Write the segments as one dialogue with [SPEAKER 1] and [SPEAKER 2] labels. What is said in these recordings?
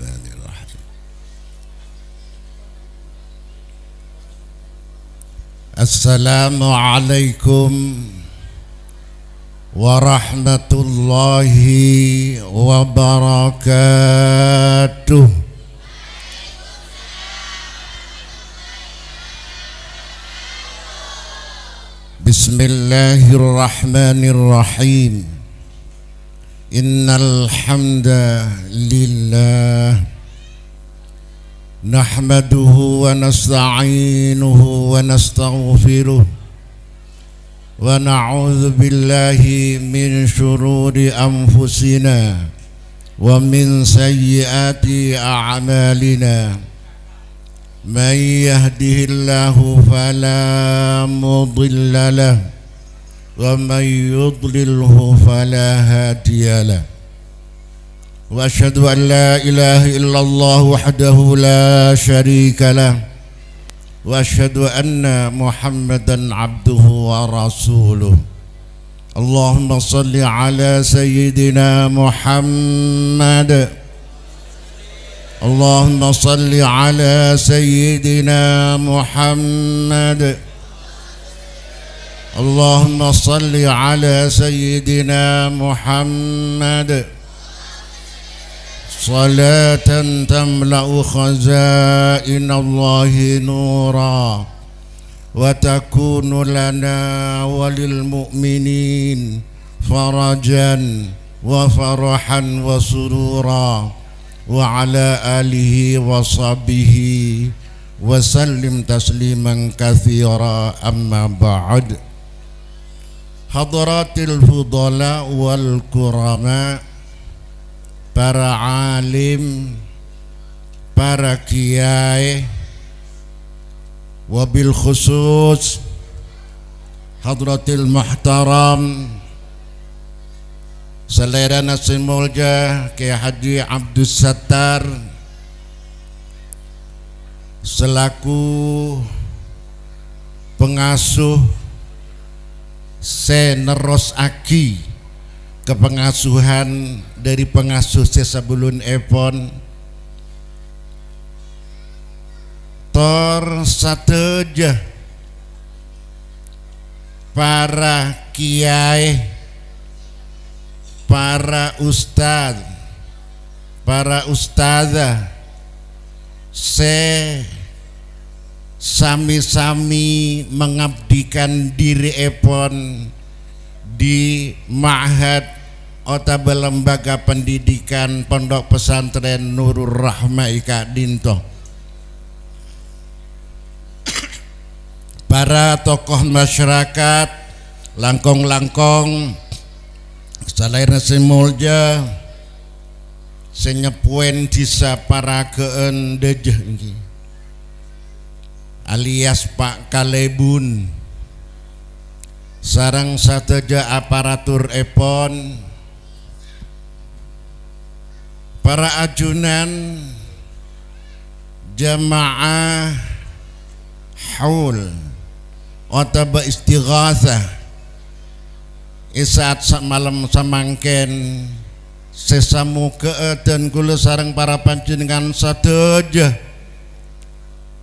[SPEAKER 1] Bismillahirrahmanirrahim. Assalamualaikum warahmatullahi wabarakatuh. Bismillahirrahmanirrahim. Innal hamdalillah nahmaduhu wa nasta'inuhu wa nastaghfiruh wa na'udzu billahi min syururi anfusina wa min sayyiati a'malina. Man yahdihillahu fala mudilla lahu wa man yudlilhu fala hadiya lahu. Wa asyhadu an la ilaha illallah wahdahu la syarika lahu wa asyhadu anna Muhammadan abduhu wa rasuluh. Allahumma salli ala sayyidina Muhammad. Allahumma salli ala sayyidina Muhammad. Allahumma salli ala sayyidina Muhammad salatan tamla'u khazain Allahi nura wa takunu lana walil mu'minin farajan wa farahan wa surura wa ala alihi wa sahbihi wa sallim tasliman katsira amma ba'd. Hadratil fudala wal kurama, para alim, para kiai, wabil khusus hadratil muhtaram Saudara Nasi Mulja Kiai Haji Abdus Sattar selaku pengasuh senerosake kepengasuhan dari pengasuh Sesabulun Epon tor sateja para kiai, para ustad, para ustadzah sami-sami mengabdikan diri Epon di Ma'had atau lembaga pendidikan Pondok Pesantren Nurul Rahmah Ika Dinto. Para tokoh masyarakat langkong-langkong selain semulja senyepuen disa para keendejeh alias Pak Kalebun sarang sateja aparatur Epon, para ajunan jamaah haul atau istighatsah isaat malam samangken sesamu keeden kula sareng para panjenengan sateja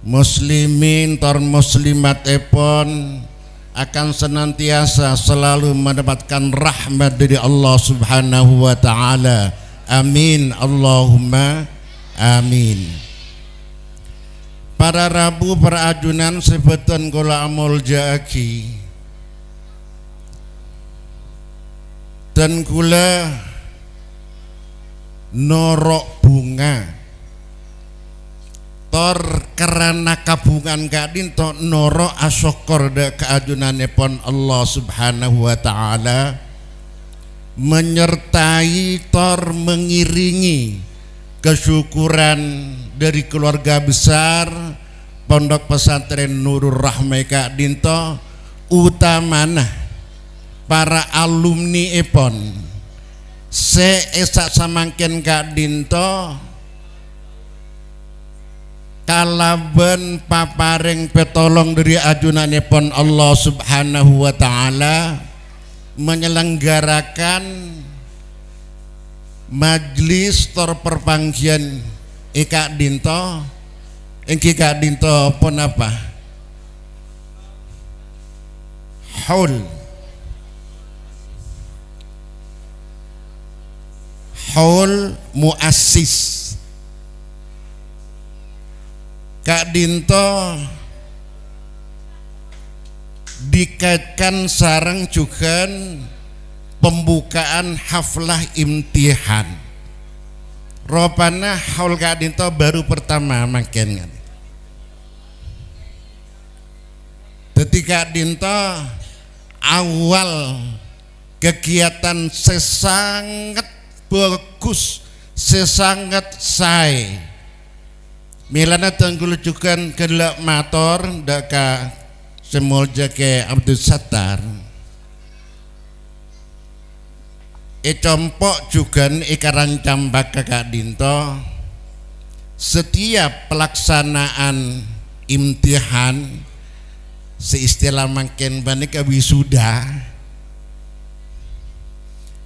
[SPEAKER 1] muslimin tor muslimat Epon akan senantiasa selalu mendapatkan rahmat dari Allah Subhanahu wa taala. Amin Allahumma amin. Para rabu para ajunan sebeton kula amul jaaki dan kula norok bunga tor karena kabungan kadin to noro asyukur de keajunanipun Allah Subhanahu wa taala menyertai tor mengiringi kesyukuran dari keluarga besar Pondok Pesantren Nurul Rahmah Ika Dinto, utamana para alumni Epon seesak samangken Kak Dinto kalaben paparing petolong dari ajunanipun Allah Subhanahu wa taala menyelenggarakan majlis terperpanggian Kak Dinto engki Kak Dinto pun apa haul muassis. Kak Dinto dikaitkan sareng juga pembukaan haflah imtihan. Ropana haul Kak Dinto baru pertama makin kan. Ketika Kak Dinto awal kegiatan sesangat bagus, sesangat say. Milana tanggul juga gelak motor daka semolja ke Abdul Sattar. Compok juga ikarancam baka Kak Dinto setiap pelaksanaan imtihan seistilah makin banyak wisuda.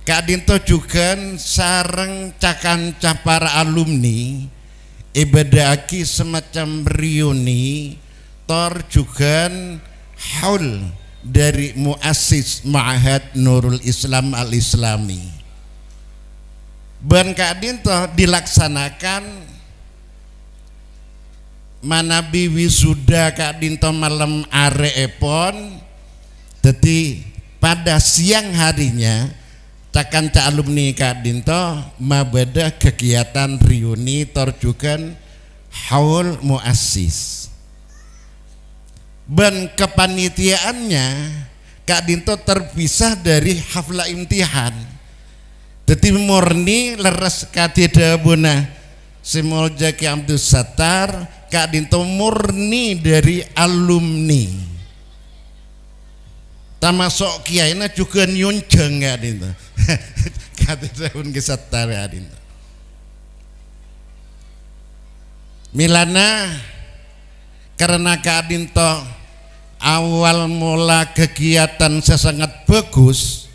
[SPEAKER 1] Kak Dinto juga sareng cakanca para alumni ibadaki semacam reuni tor juga haul dari muassis Ma'had Nurul Islam Al-Islami. Ben Kak Dinto dilaksanakan manabi wisuda Kak Dinto malam are epon. Jadi pada siang harinya cakanca alumni Kak Dinto mabada kegiatan reuni torjukan haul muassis. Ben kepanitiaannya Kak Dinto terpisah dari hafla imtihan. Jadi murni leres katidabuna semolja Ki Abdul Sattar. Kak Dinto murni dari alumni. Termasuk kiainya juga nyunjeng Kak Dinto. Katidabun Ki Sattar Kak Dinto. Milana karena Kak Dinto awal mula kegiatan sangat bagus,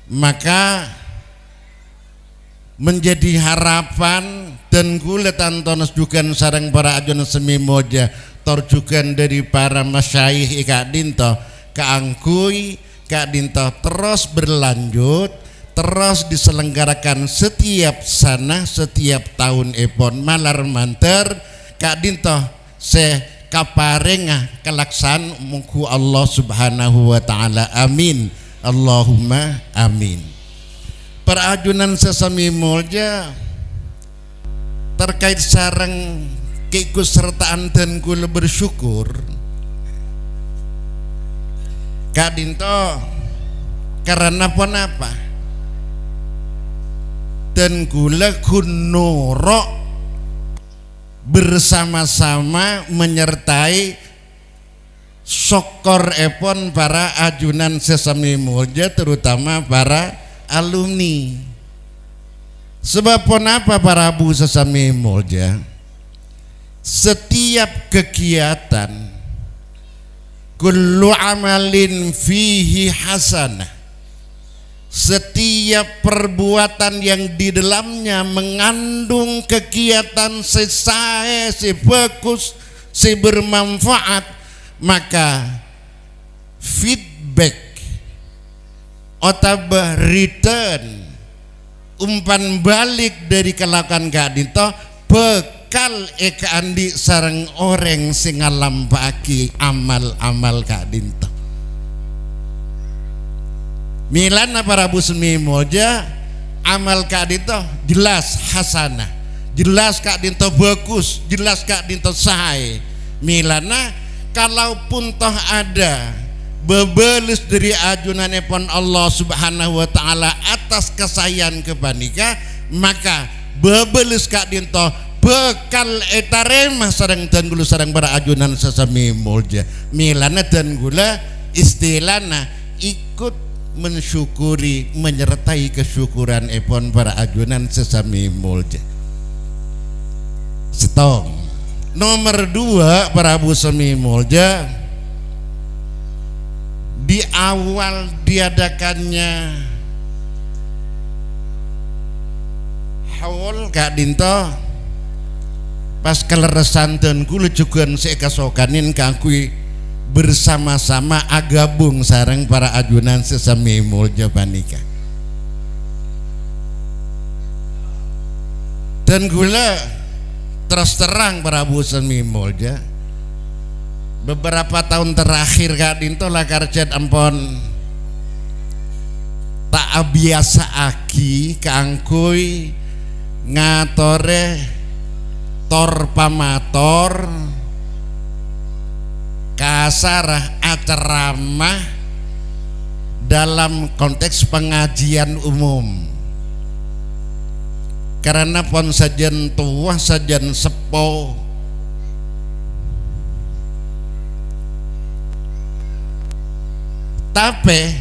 [SPEAKER 1] maka menjadi harapan dan gula tantonas juga sarang para ajunan semi moja torjukan dari para masyayikh Kak Dinto keangkui Kak Dinto terus berlanjut, terus diselenggarakan setiap sana setiap tahun epon malar manter Kak Dinto se kaparenga kelaksan muku Allah Subhanahu wa taala. Amin. Allahumma amin. Perajunan sesami mulja terkait sarang keikutsertaan dan kula bersyukur Kak Dinto karena apa dan kula kunoro bersama-sama menyertai sokor epon para ajunan sesami mulja terutama para alumni. Sebab apa para abu sesami mulja setiap kegiatan kullu amalin fihi hasanah, setiap perbuatan yang di dalamnya mengandung kegiatan sesae, si bagus, si bermanfaat, maka feedback atau return umpan balik dari kelakuan Kak Dinto bekal eka andi sarang orang sing ngalampaki amal-amal Kak Dinto. Milana para busmi moja amal Kak Dinto jelas hasanah, jelas Kak Dinto bagus, jelas Kak Dinto sae. Milana kalaupun toh ada bebelis dari ajunan epon Allah Subhanahu wa taala atas kesayangan kebanika, maka bebelis Kak Dinto bekal etaremah sareng dan gula sareng para ajunan sesami mulja. Milana dan gula istilahna ikut mensyukuri menyertai kesyukuran epon para ajunan sesami mulja. Setong. Nomor 2 para abu semi mulja, di awal diadakannya haul Kak Dinto pas keleresan dan kula juga sekasokanin kangkui bersama-sama agabung sareng para ajunan sesami mulja panika. Dan gula terus terang para busemi mulja beberapa tahun terakhir Kak Dinto lakarcet ampon tak biasa aki kangkui ngatore tor pamator kasar ceramah dalam konteks pengajian umum, karena pon sajen tua sajen sepo tapi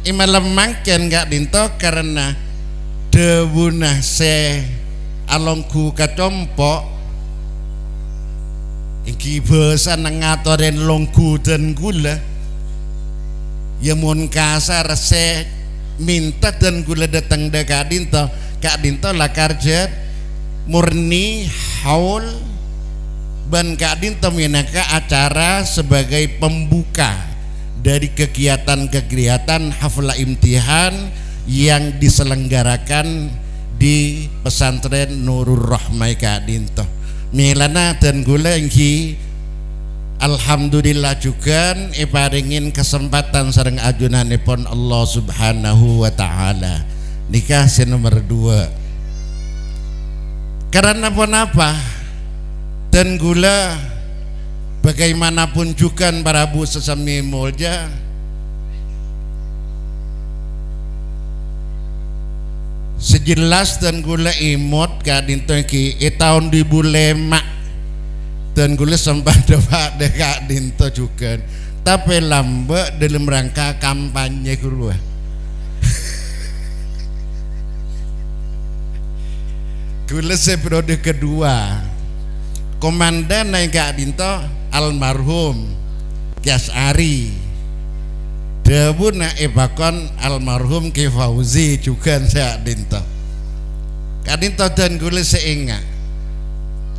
[SPEAKER 1] imalam mangken Kak Dinto karena debunah se alongku kacompo iki basa ngatoren longku dan gula ya mun kasar se minta dan gula datang de Kak Dinto lah karjet murni haul ban Kak Dinto minaka acara sebagai pembuka dari kegiatan-kegiatan hafla imtihan yang diselenggarakan di pesantren Nurul Rahmah Kak Dinto milana dan gula engki alhamdulillah juga iparingin kesempatan sareng ajunanipun Allah Subhanahu wa taala nikah nomor 2 karena pun apa dan gula bagaimanapun juga para bu sesami mulja sejelas dan gula imut Kak Dinto ki tahun 2005 dan gula sempat dapat de Kak Dinto juga tapi lambat dalam rangka kampanye gula gula periode kedua komandan naik Kak Dinto almarhum Kias Ari debuna bakon almarhum Ki Fauzi juga saya Dinto Kak Dinto dan gula seingat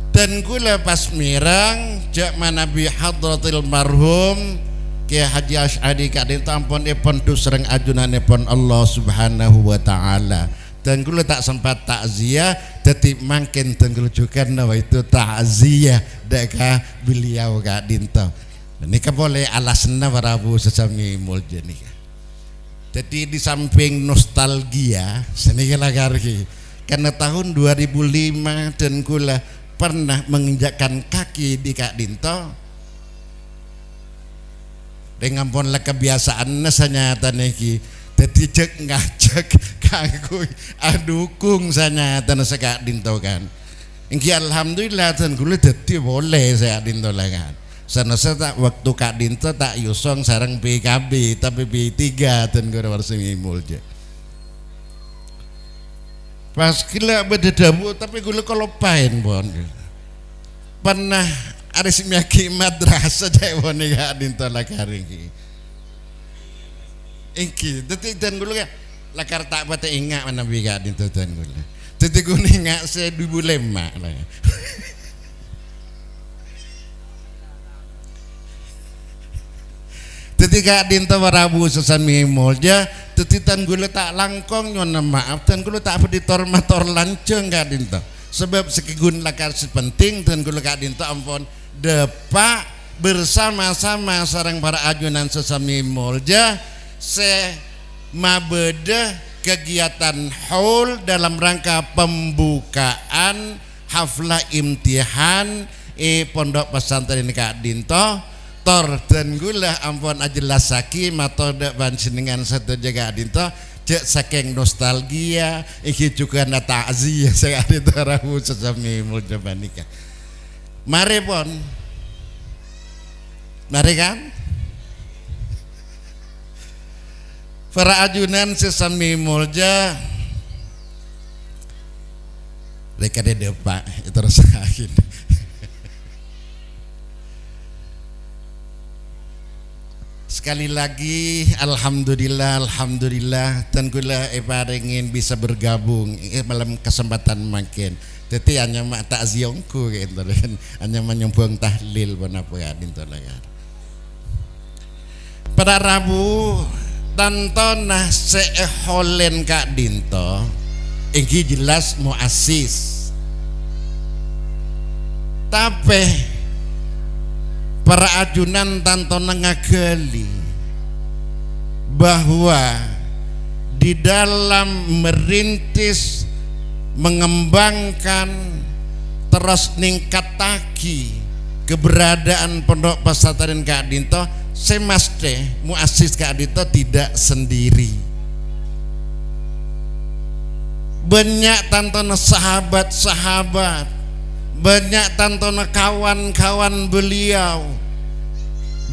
[SPEAKER 1] dan gula pas mirang jak manabi hadratil marhum Ki Haji Asy'ari Kak Dinto ampun ipun tusreng ajunanipun Allah Subhanahu wa taala dan gula tak sempat takziah detik mangkin dan gula juga nawa itu takziah deka beliau Kak Dinto nikah boleh alasna para bu sesami mulja nikah. Jadi di samping nostalgia senikah lagi karena tahun 2005 dan gula pernah menginjakkan kaki di Kak Dinto dengan pun lah kebiasaan sanyata niki jadi cek ngajak kangkui adukung sanyata nasa Kak Dinto kan ingki alhamdulillah dan gula jadi boleh saya Dinto lah kan sana tak waktu Kak Dinto tak yusong sarang PKB tapi P3 dan gue harus ngimul je pas kila bededabu tapi gue kalau pain bon pernah ada simiaki madrasah jaya bon Kak Dinto lah karingi ingki detik dan gue lakar tak bata ingat mana Kak Dinto dan gue detik gue ingat saya 2005 lah ketika Dinto warabu sesami mulja tetitan gula tak langkong nyona maaf dan gula tak peditor motor lanceng Kak Dinto sebab sekigun lakar sepenting dan gula Kak Dinto ampun depak bersama-sama sareng para ajunan sesami mulja se mabeda kegiatan haul dalam rangka pembukaan haflah imtihan pondok pesantren Kak Dinto tor dan gula ampun ajelas saki matoda bansingan satu jaga Dinto cek saking nostalgia iki juga na takziah saya Dinto rahu sesami mulja nikah mari pon mari kan para ajunan sesami mulja mereka de depak itu rasakin sekali lagi alhamdulillah dan gula paringin bisa bergabung malam kesempatan makin Jadi hanya mak takziongku gitu kan, hanya menyumbang tahlil pun apa ya dinto lagar. Pada Rabu tantona seholen kak dinto, ini jelas muassis. Tapi para ajunan tantona ngagali bahwa di dalam merintis, mengembangkan, terus ningkataki keberadaan pondok pesantren Kak Dinto, semaste muassis Kak Dinto tidak sendiri. Banyak tantona sahabat-sahabat, banyak tantona kawan-kawan beliau,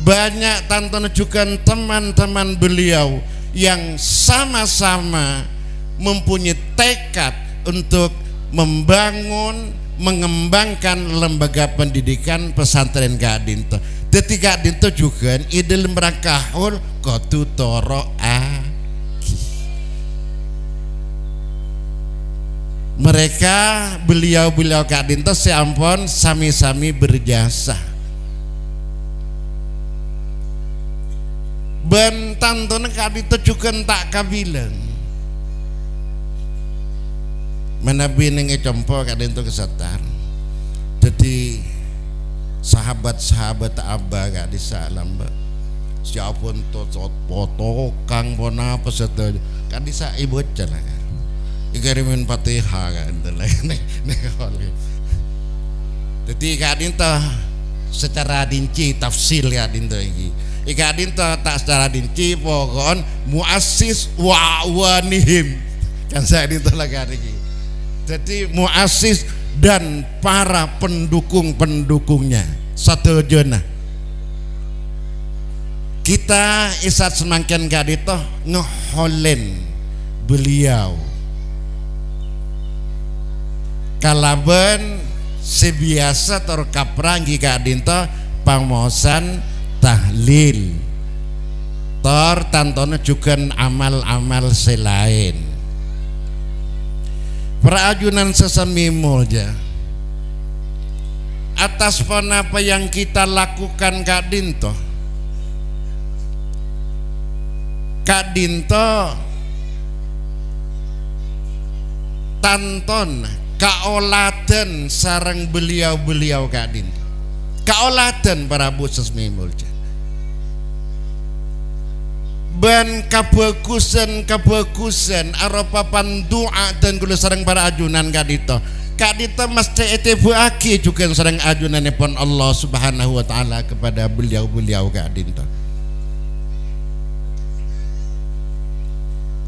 [SPEAKER 1] banyak tantona juga teman-teman beliau yang sama-sama mempunyai tekad untuk membangun, mengembangkan lembaga pendidikan pesantren Kak Dinto. Jadi Kak Dinto juga ide lembarakahul kotu toro aki. Mereka beliau Kak Dinto seampun sami-sami berjasa. Ben tantona Kak Dinto juga tak kabilang. Mana bining compo Kak Dinto kesetar. Jadi sahabat-sahabat abah Kak di salam mbak. Siapun tot foto kang pona apa setu. Kak di sa ibu cana. Ikarimin Fatihah Kak Dinto nek jadi Kak Dinto secara rinci tafsir Kak Dinto iki. Kak Dinto tak secara rinci pokon muassis wa wanihim. Kan saya Dinto lagi iki. Jadi muassis dan para pendukung-pendukungnya satu jona. Kita isat semakin Kak Dinto ngeholen beliau kalaban sebiasa terkaprangi Kak Dinto pamosan tahlil tor tantona juga amal-amal selain perajunan sesami mulja atas apa yang kita lakukan Kak Dinto. Kak Dinto tanton kaoladen sarang beliau Kak Dinto. Kaoladen para bu sesami mulja. ban kabagusan arupa pandoa dan kula sareng para ajunan kadito mesti etibuaki juga sareng ajunanipun Allah Subhanahu wa taala kepada beliau kadito.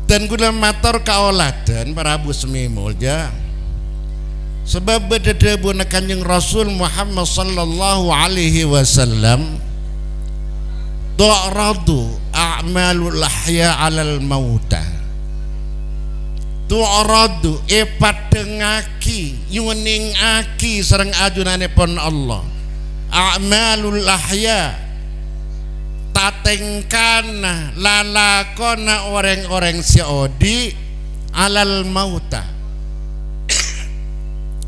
[SPEAKER 1] Dan kula matur kaoladan para abu semi mulja sebab bededebun Kanjeng Rasul Muhammad sallallahu alaihi wasallam tu'radu a'malul ahya 'alal mauta. Tu'radu padengaki nyuningaki sareng ajunanipun Allah. A'malul ahya tatengkana lalakona orang-orang siodi 'alal mauta.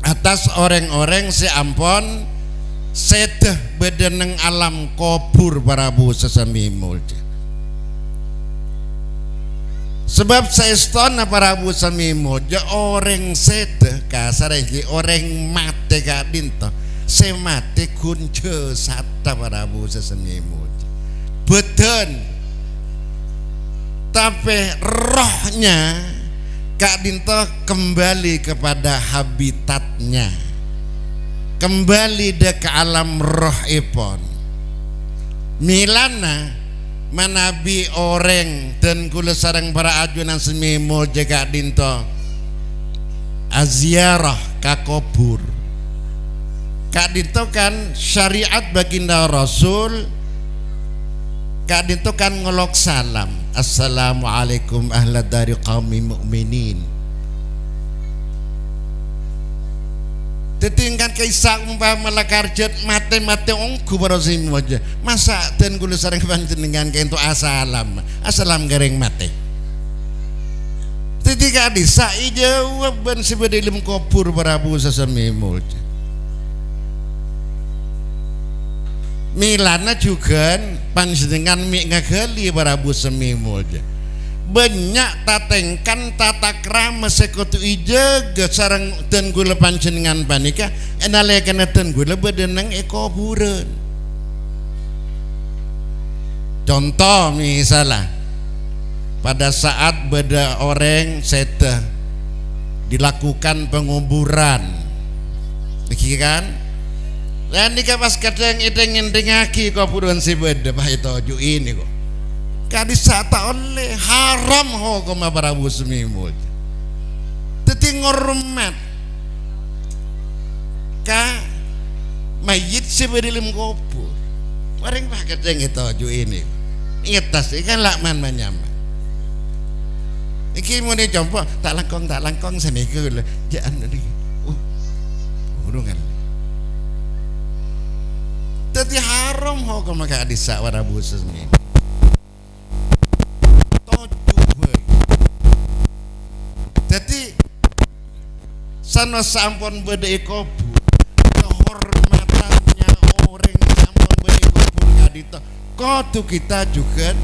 [SPEAKER 1] Atas orang-orang si ampon sedah bedeneng alam kubur para bu sesami mulja. Sebab saestona para bu sesami mulja orang sedah kasar iki orang mate kadinto se mate kunce sata para bu sesami mulja beden tapi rohnya Kak Dinto kembali kepada habitatnya, kembali ke alam roh ipon. Milana manabi orang dan kula sareng para ajunan semi mulja Kak Dinto aziarah ka kubur. Kak Dinto kan syariat baginda Rasul. Kak Dinto kan ngolok salam, assalamualaikum ahla dari qaumi mu'minin. Tetingkan kisah umpama lakarjet mate ongku barosim aja. Masa dan kula sareng panjenengan kento asalam garing mate. Ketika disai jawaban sebedilem kopur Prabu Sesemimul. Milana juga panjenengan mi ngagali Prabu Semimul. Banyak tatengkan tata krama sekutu ije sareng ten gula panjenengan panika enalekan ten gula bedenang ekoburan. Contoh misalnya pada saat beda orang seta dilakukan penguburan kan dan nikah pas kadang ideng dengaki kuburan si beda bah itu ini kok kadisata oleh haram hukum Prabu Semimul teti ngormat ka mayit si bedilim kubur orang bah kadang itu ini ngetas ikan lakman menyama iki mau dicoba tak langkong sini ke jangan lagi burungan tadi haram hukum maka adisa Prabu Semimul jadi sana sampun beda kobu kehormatannya orang sampun beda kobu kadito kotu kita juga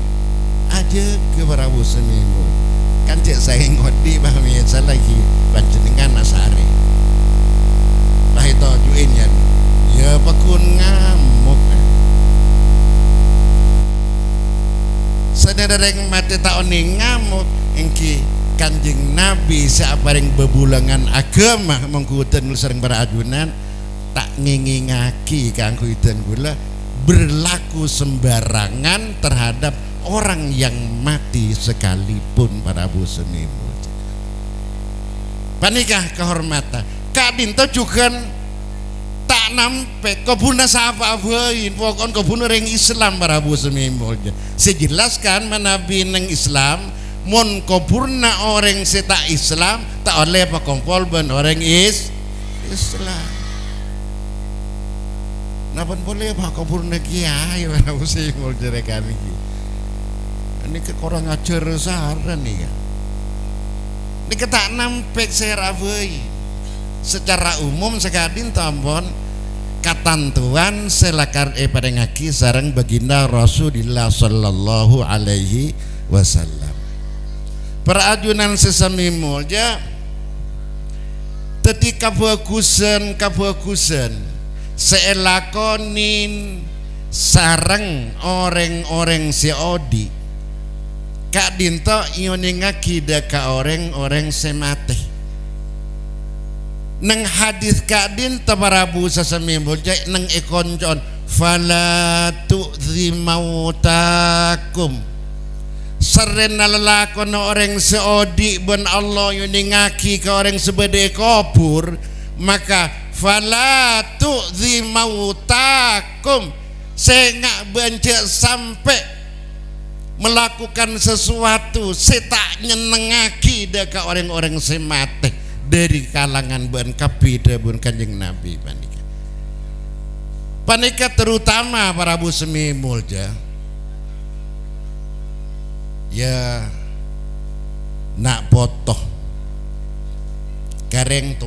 [SPEAKER 1] aja ke Prabu Semimul kan cek saya ngodi pahami saya lagi panjenengan nasari lah itu juin ya pakun ngamuk sedereng mati taoni ngamuk engki Kanjeng Nabi saparing bebulangan agama mengkuten sering berajunan tak ngingingaki kanggo iden gula berlaku sembarangan terhadap orang yang mati sekalipun Prabu Semimul. Panikah kehormatan kadinto juga tak nampe kebuna sapa bain pokon kebuna ring Islam Prabu Semimul. Sejelaskan manabi neng Islam mon kuburna orang seta Islam tak oleh pakompol ben orang Islam. Napan boleh pak kuburna kiai Prabu Semimul jerekan iki. Ini ke kurang ajar saran nih ya. Ini kita nampek serawai secara umum sekadin tambon katantuan selakar pada ngaki sareng baginda Rasulullah sallallahu alaihi wasallam. Perajunan Sesemimul ja ketika bagusan seelakonin sareng orang-orang seodi Kak Dinto ioninga kida ka orang semate neng hadis Kak Dinto Prabu Sesemimul jai neng ekoncon fala tu'zi mautakum serena lelakon orang seodi ben Allah yoningaki ka orang sebede kubur maka fala tu'zi mautakum sengak bencek sampai melakukan sesuatu setak nyenengaki deka orang-orang semate dari kalangan ban kapida bun Kanjeng Nabi panika terutama Prabu Semimul ya nak potoh kareng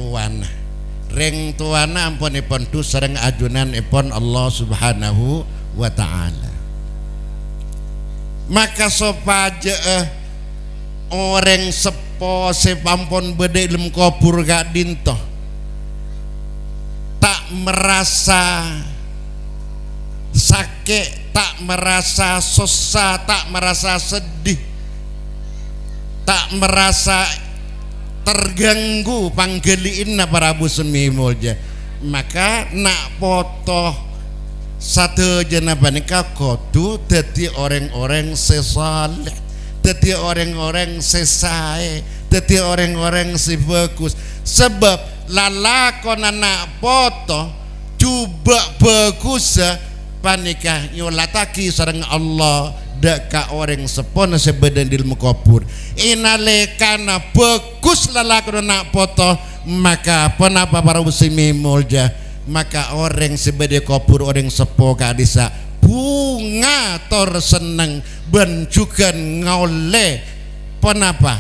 [SPEAKER 1] tuana ampun ipon tu sareng ajunan ipon Allah Subhanahu wa ta'ala maka sopaja orang sepo sepampon bede lem kubur Kak Dinto tak merasa sakit, tak merasa susah, tak merasa sedih, tak merasa terganggu panggeliin Prabu Semimul maka nak potoh satu jenabah nikah kodu dadi orang-orang sesaleh, dadi orang-orang sesae, dadi orang-orang sebagus sebab lalakon anak poto coba bagus panikah nyolataki sareng Allah deka orang sepon sebedan di ilmu kubur inalekana bagus lalakon anak poto maka penapa Prabu Semimul maka orang sebede kubur orang sepo kadisa bunga tor seneng ben juga ngoleh penapa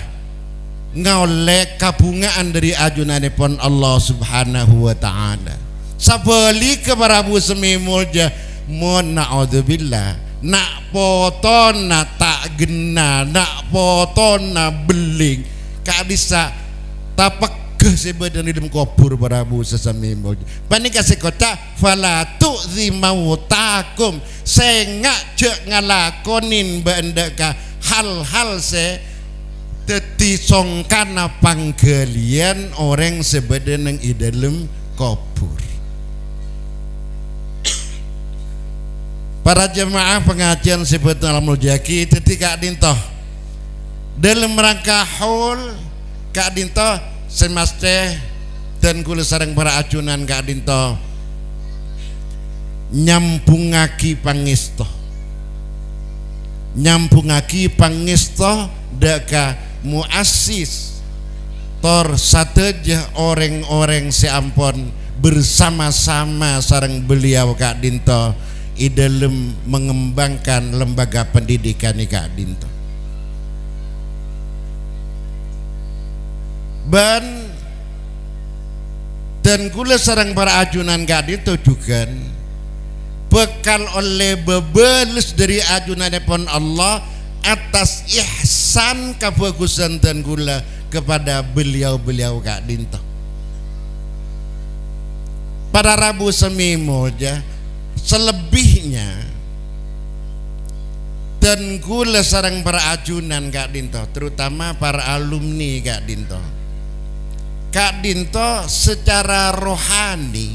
[SPEAKER 1] ngoleh kabungaan dari ajunanipun Allah Subhanahu wa taala. Sabali ke para bu semimulja mun naudzubillah nak poton na tak gena nak poton na beling ka bisa tapak ke sebadan di dalam kubur para bu sesemimulja panik kasih kota fala tu'zi mautakum sengak cek ngalakonin bendeka hal-hal se teti songkana panggalian orang sebadan yang di dalam kubur. Para jemaah pengajian sebetulnya alamul jaki ketika dintoh dalam rangka haul kak dintoh semaste dan kula sareng para ajunan kak dintoh nyambungaki pangesto daka muassis tor sateja orang-orang seampun bersama-sama sareng beliau kak dintoh i dalam mengembangkan lembaga pendidikan ni Kak Dinto. Dan kula sarang para ajunan Kak Dinto juga bekal oleh bebeles dari ajunan pun Allah atas ihsan kebagusan dan kula kepada beliau-beliau Kak Dinto. Pada Rabu Semimul ya selebihnya dan gula sarang para ajunan Kak Dinto terutama para alumni Kak Dinto secara rohani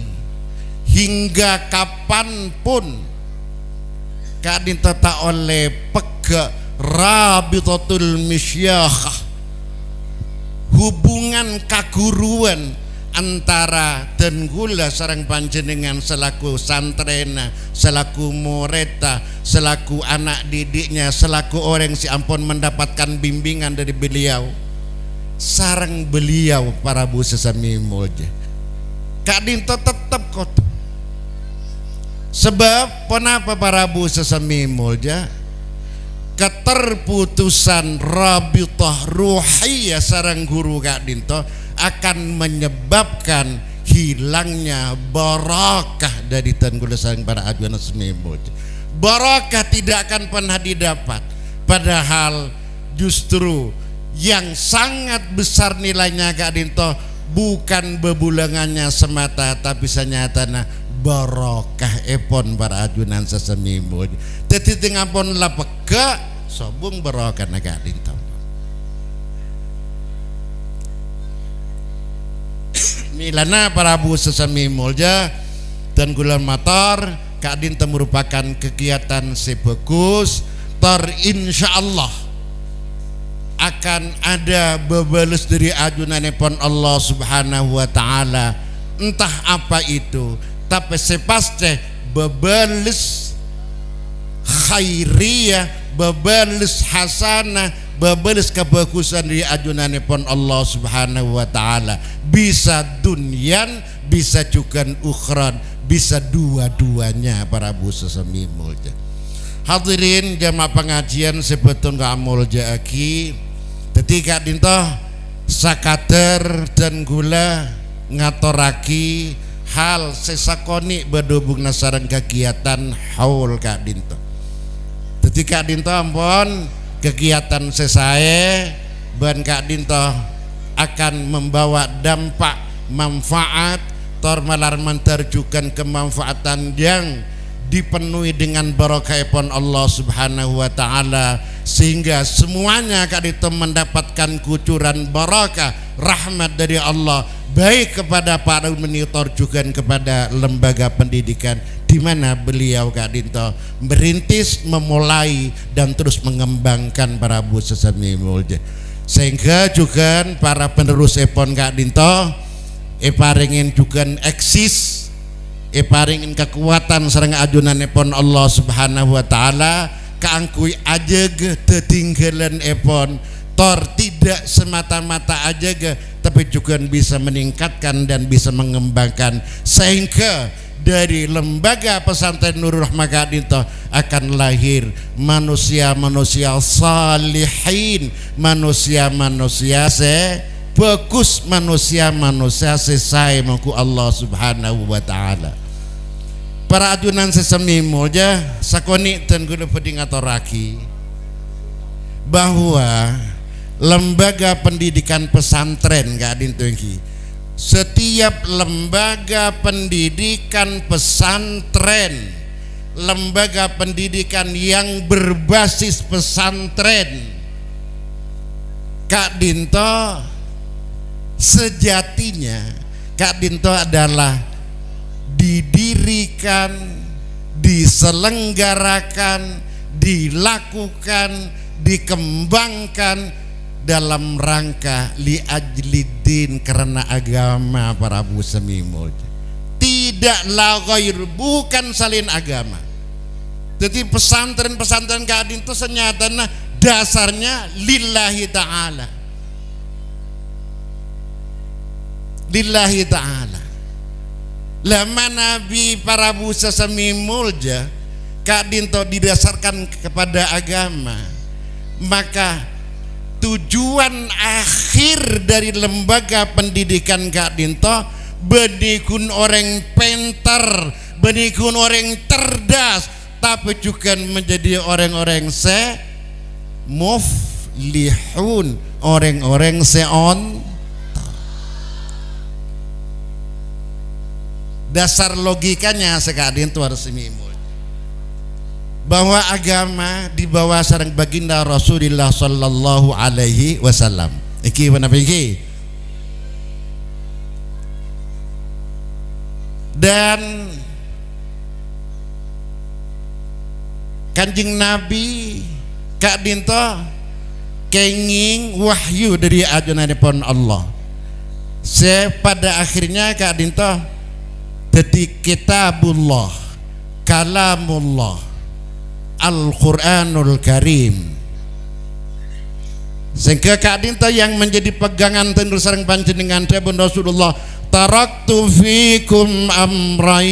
[SPEAKER 1] hingga kapanpun Kak Dinto tak oleh pega rabitatul misyakhah hubungan kaguruan antara dan gula sarang panjenengan selaku santrena, selaku mureta, selaku anak didiknya, selaku orang si ampun mendapatkan bimbingan dari beliau sarang beliau para bu sesami moja Kak Dinto tetap kotor sebab kenapa para bu sesami moja keterputusan rabitah ruhiyah sarang guru Kak Dinto akan menyebabkan hilangnya barakah dari tanggul sarang para ajuan semimul. Barakah tidak akan pernah didapat, padahal justru yang sangat besar nilainya Kak Dinto bukan bebulangannya semata tapi sanyatana barakah epon para ajunan sesemimul. Teti tengah pon lapeka sobung barakah Kak Dinto. Milana para bu sesami mulja dan gulan matar Kak Dinto merupakan kegiatan sebagus tor insyaallah akan ada bebeles dari ajunanipun Allah Subhanahu wa taala entah apa itu tapi sepasce bebeles khairiyah bebeles hasanah bebeles kebagusan dari ajunanipun Allah Subhanahu wa taala bisa dunyan bisa juga ukhran bisa dua-duanya para bu sesami mulja. Hadirin jamaah pengajian sebetulnya amul jaaki ketika Dinto sakater dan gula ngatoraki hal sesakoni berhubung sareng kegiatan haul Kak Dinto. Ketika Dinto ampun kegiatan sesae ban Kak Dinto akan membawa dampak manfaat tor malar menterjukan kemanfaatan yang dipenuhi dengan barakahipun Allah Subhanahu wa taala sehingga semuanya Kak Dinto mendapatkan kucuran barakah rahmat dari Allah baik kepada para monitor juga kepada lembaga pendidikan di mana beliau Kak Dinto merintis, memulai dan terus mengembangkan para bu sesami mulja sehingga juga para penerus epon Kak Dinto paringin juga eksis paringin kekuatan sareng ajunan epon Allah Subhanahu wa taala kaangkui ajeg tetinggalan epon tor tidak semata-mata ajeg tapi juga bisa meningkatkan dan bisa mengembangkan sehingga dari lembaga pesantren Nurul Rahmah Kak Dinto akan lahir manusia-manusia salihin, manusia-manusia bagus, manusia-manusia sesuai mengku Allah Subhanahu wa taala. Para ajunan sesemi moja sakoni dan guna pedingatoraki bahwa lembaga pendidikan pesantren gak dintuki, setiap lembaga pendidikan pesantren, lembaga pendidikan yang berbasis pesantren, Kak Dinto sejatinya Kak Dinto adalah didirikan, diselenggarakan, dilakukan, dikembangkan dalam rangka li'ajliddin, karena agama para muslimin. Tidak la ghair, bukan salin agama. Jadi pesantren-pesantren Kak Dinto senyatanya dasarnya lillahi ta'ala, lillahi ta'ala. Lama Nabi para busa semimulja Kak Dinto didasarkan kepada agama, maka tujuan akhir dari lembaga pendidikan Kak Dinto benikun orang pintar, benikun orang cerdas, tapi juga menjadi orang-orang muflihun, orang-orang seon. Dasar logikanya sekadin itu harus imimul bahwa agama di bawah sarang baginda Rasulullah sallallahu alaihi wasallam. Iki mana iki? Dan Kanjeng Nabi Kak Dinto kenging wahyu dari ajunanipun Allah. Pada akhirnya Kak Dinto jadi kitabullah, kalamullah, Al-Quranul Karim. Sehingga Kak Dinto yang menjadi pegangan tentu sareng panjenengan Ibn Rasulullah, taraktu fikum amrain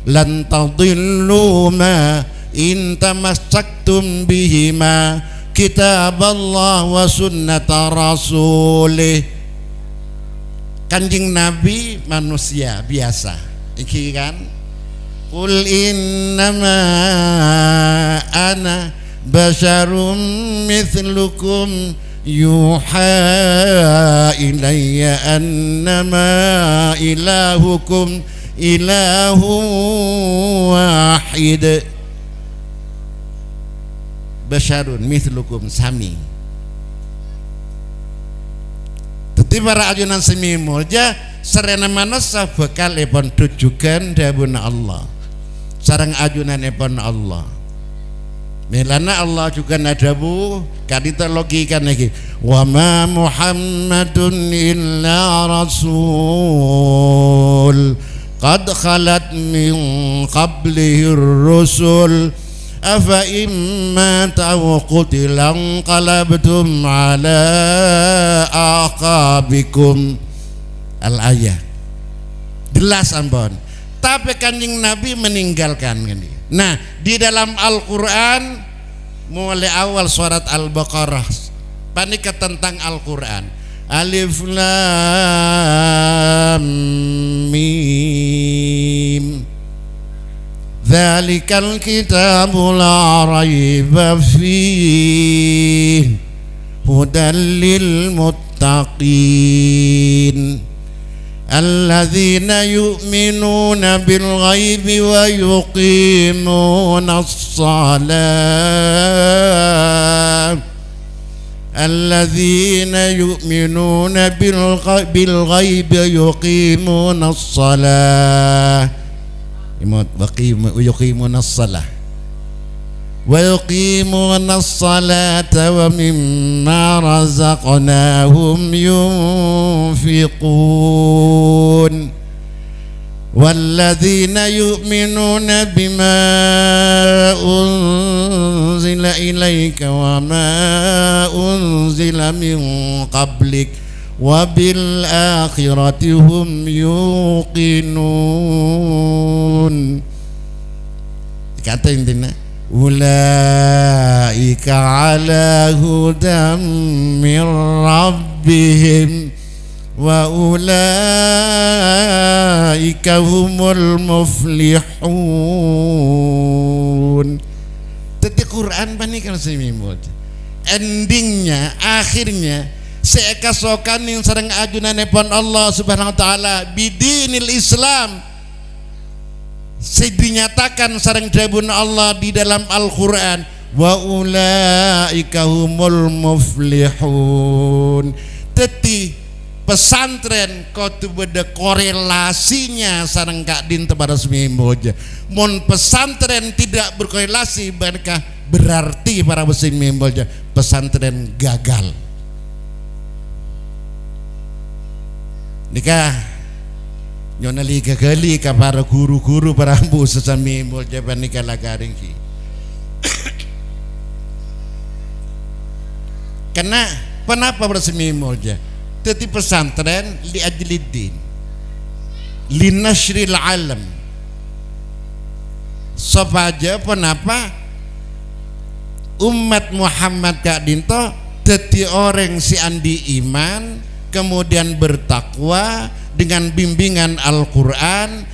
[SPEAKER 1] lan tadillu ma in tamassaktum bihima, kitaballah wa sunnata rasulih. Kanjeng Nabi manusia biasa iki kan, qul innama ana basyarum mithlukum yuha ilayya annama ilahukum ilahu wahid. Basyarun mithlukum, sami. Tetapi para ajunan semimulja serena manusia bekal ipon tujukan dabun Allah, sarang ajunan ipon Allah. Melana Allah juga nadabu kadita logika lagi, wa ma Muhammadun illa rasul qad khalat min qablihi rusul afa imma tawqutilan qalabtum ala aqabikum. Al-ayah jelas ampun, tapi Kanjeng Nabi meninggalkan ini. Nah, di dalam Al-Quran mulai awal surat Al-Baqarah panika tentang Al-Quran, alif lam mim, dzalikal kitabu la raiba fihi hudan lil muttaqin alladzina yu'minuna bil ghaibi wa yuqimuna as-salah, alladzina yu'minuna bil ghaibi wa yuqimuna as-salah ويقيمون الصلاة ويقيمون الصلاة ومما رزقناهم ينفقون والذين يؤمنون بما أنزل إليك وما أنزل من قبلك وبالآخرة هم يوقنون. intina ulaika ala hudam min rabbihim wa ulaika humul muflihun. Tadi Quran panikal semimut endingnya akhirnya seekasokan yang sareng ajunanipun Allah Subhanahu wa taala bidinil Islam dinyatakan sareng dawuh Allah di dalam Al-Qur'an wa ulaika humul muflihun. Teti pesantren kudu beda korelasinya sareng Kak Dinto pada semimoja. Mun pesantren tidak berkorelasi maka berarti para semimoja pesantren gagal. Nikah nyonali gagali ka para guru-guru para ambu sesami moja nikah lagaring ki. Karena kenapa bersemi moja? Teti pesantren li ajliddin li nashril alam. Sabaja kenapa umat Muhammad Kak Dinto teti orang si andi iman kemudian bertakwa dengan bimbingan Al-Quran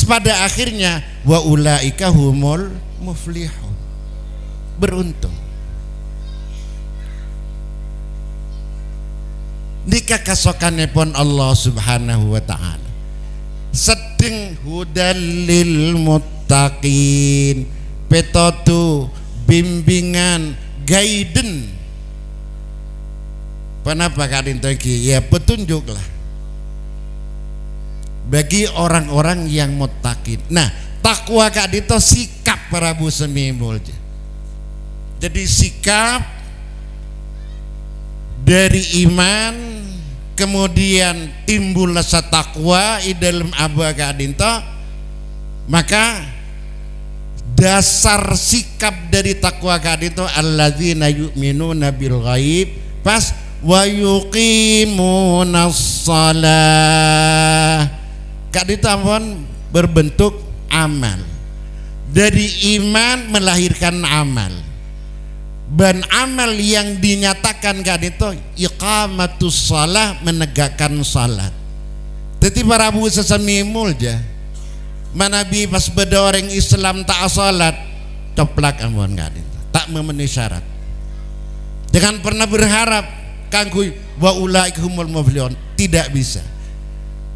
[SPEAKER 1] pada akhirnya wa ulaika humul muflihun, beruntung. Nikah kasokanipun Allah Subhanahu wa ta'ala sedeng hudal lil muttaqin, petotu bimbingan guidance. Kenapa Kak Dinto iki? Ya petunjuklah bagi orang-orang yang muttaqin. Nah, takwa Kak Dinto sikap para bu semimul. Jadi sikap dari iman kemudian timbul rasa takwa di dalam abah Kak Dinto, maka dasar sikap dari takwa Kak Dinto alladzina yu'minuna bil ghaib pas wa yuqimunas shalah. Kak Dinto berbentuk amal. Dari iman melahirkan amal. Dan amal yang dinyatakan Kak Dinto iqamatus shalah, menegakkan salat. Jadi para bu sesami mulja manabi pas beda orang Islam tak salat coplak ampun Kak Dinto, tak memenuhi syarat. Jangan pernah berharap kanggo wa ulaika humul muflihun, tidak bisa.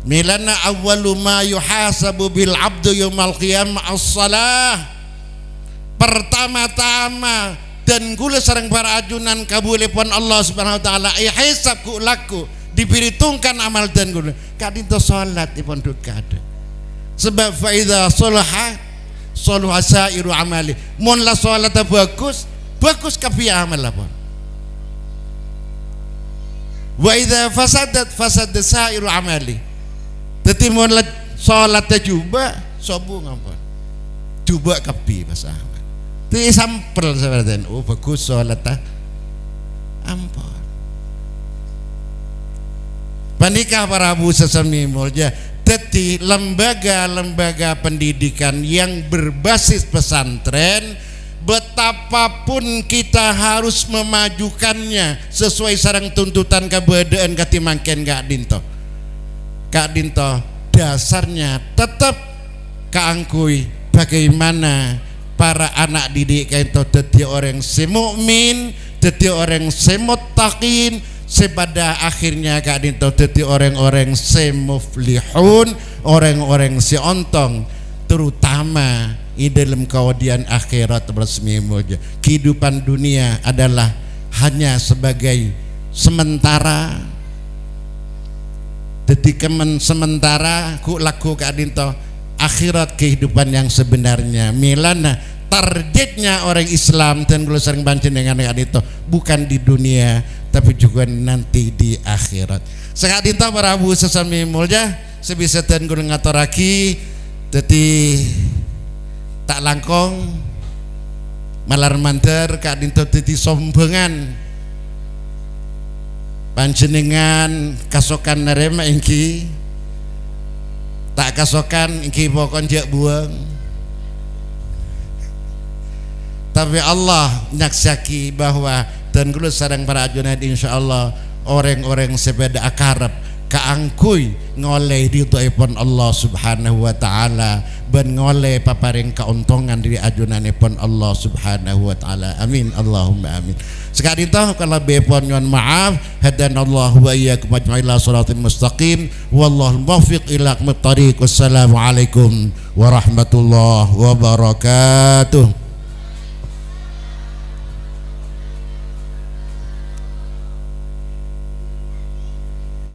[SPEAKER 1] Milana awwalu ma yuhasabu bil abdu yaumal qiyamah as-shalah. Pertama-tama dan kula sareng para ajunan kabulipun Allah Subhanahu wa taala hisab ku laku diperhitungkan amal dan kula Kak Dinto salat ipun dukade. Sebab fa idza salaha salaha sairu amali. Mun la salat bagus, bagus kabeh amal apa. Wa idza fasadat fasad sairu amali. Dadi mun salatnya juga sobu ngampun. Coba kapi pas amal. Ti sampel sabarten. Oh bagus salat ta. Ampun. Panikah para bu sesami mulja. Dadi lembaga-lembaga pendidikan yang berbasis pesantren betapapun kita harus memajukannya sesuai sarang tuntutan kebudayaan katimangken Kak Dinto. Kak Dinto dasarnya tetap kaangkui bagaimana para anak didik itu dadi orang semukmin, dadi orang semuttaqin, sepada akhirnya Kak Dinto dadi orang-orang semuflihun, orang-orang seontong, terutama di dalam kemudian akhirat bersemimuja. Kehidupan dunia adalah hanya sebagai sementara. Jadi sementara ku laku Kak Dinto, akhirat kehidupan yang sebenarnya. Milana targetnya orang Islam dan kalau sering bancin dengan Kak Dinto bukan di dunia tapi juga nanti di akhirat. Kak Dinto para bu sesami mulja sebisa dan guru ngaturaki. Jadi tak langkong malar manter Kak Dinto dadi sombongan panjenengan kasokan nerema ingki tak kasokan ingki pokon jak buang tapi Allah nyaksaki bahwa dan gulu sarang para ajunad insyaallah orang-orang sepeda akarab kaangkuy ngoleh ridhoipun Allah subhanahu wa ta'ala ben ngoleh paparing kauntungan dari ajunanipun Allah subhanahu wa ta'ala. Amin Allahumma amin. Sekali itu kalau bepon nyon maaf hadanallahu wa iyyakum ajma'in ila shiratal mustaqim wallahu muwaffiq ila aqwamit thariq. Wassalamualaikum warahmatullahi wabarakatuh.